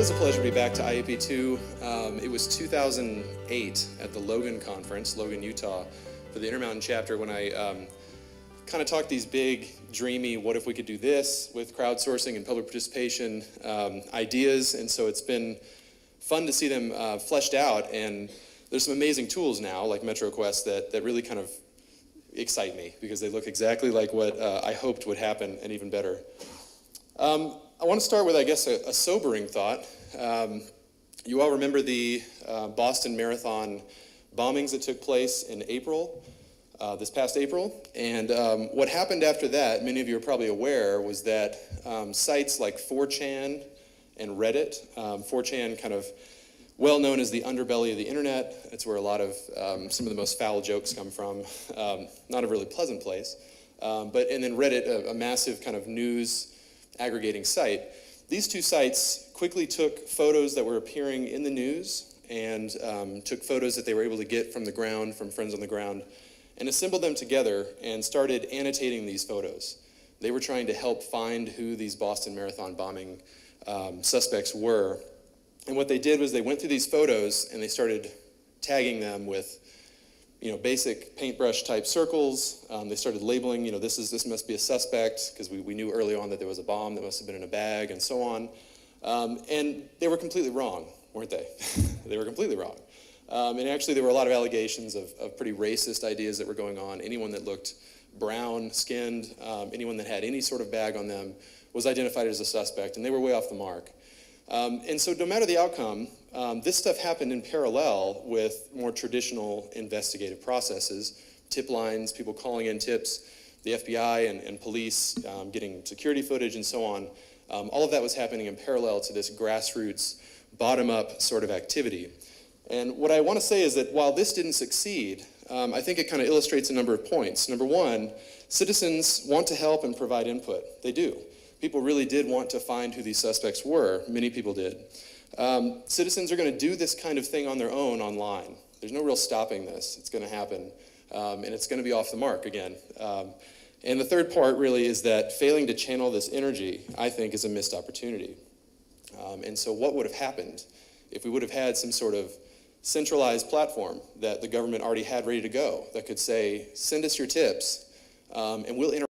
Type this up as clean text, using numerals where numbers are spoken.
It's a pleasure to be back to IAP2. It was 2008 at the Logan Conference, Logan, Utah, for the Intermountain chapter when I kind of talked these big, dreamy, what if we could do this with crowdsourcing and public participation ideas. And so it's been fun to see them fleshed out. And there's some amazing tools now, like MetroQuest, that really kind of excite me because they look exactly like what I hoped would happen and even better. I want to start with, I guess, a sobering thought. You all remember the Boston Marathon bombings that took place in April, this past April. And what happened after that, many of you are probably aware, was that sites like 4chan and Reddit, 4chan kind of well known as the underbelly of the internet. It's where a lot of some of the most foul jokes come from. Not a really pleasant place. And then Reddit, a massive kind of news aggregating site. These two sites quickly took photos that were appearing in the news and took photos that they were able to get from the ground, from friends on the ground, and assembled them together and started annotating these photos. They were trying to help find who these Boston Marathon bombing suspects were. And what they did was they went through these photos and they started tagging them with basic paintbrush type circles. They started labeling, this must be a suspect, because we knew early on that there was a bomb that must have been in a bag and so on. And they were completely wrong, weren't they? They were completely wrong. And actually there were a lot of allegations of pretty racist ideas that were going on. Anyone that looked brown skinned, anyone that had any sort of bag on them was identified as a suspect, and they were way off the mark. And so no matter the outcome, this stuff happened in parallel with more traditional investigative processes, tip lines, people calling in tips, the FBI and police getting security footage and so on. All of that was happening in parallel to this grassroots, bottom-up sort of activity. And what I want to say is that while this didn't succeed, I think it kind of illustrates a number of points. Number one, citizens want to help and provide input. They do. People really did want to find who these suspects were. Many people did. Citizens are going to do this kind of thing on their own online. There's no real stopping this. It's going to happen. And it's going to be off the mark again. And the third part really is that failing to channel this energy, I think, is a missed opportunity. And so what would have happened if we would have had some sort of centralized platform that the government already had ready to go that could say, send us your tips, and we'll interact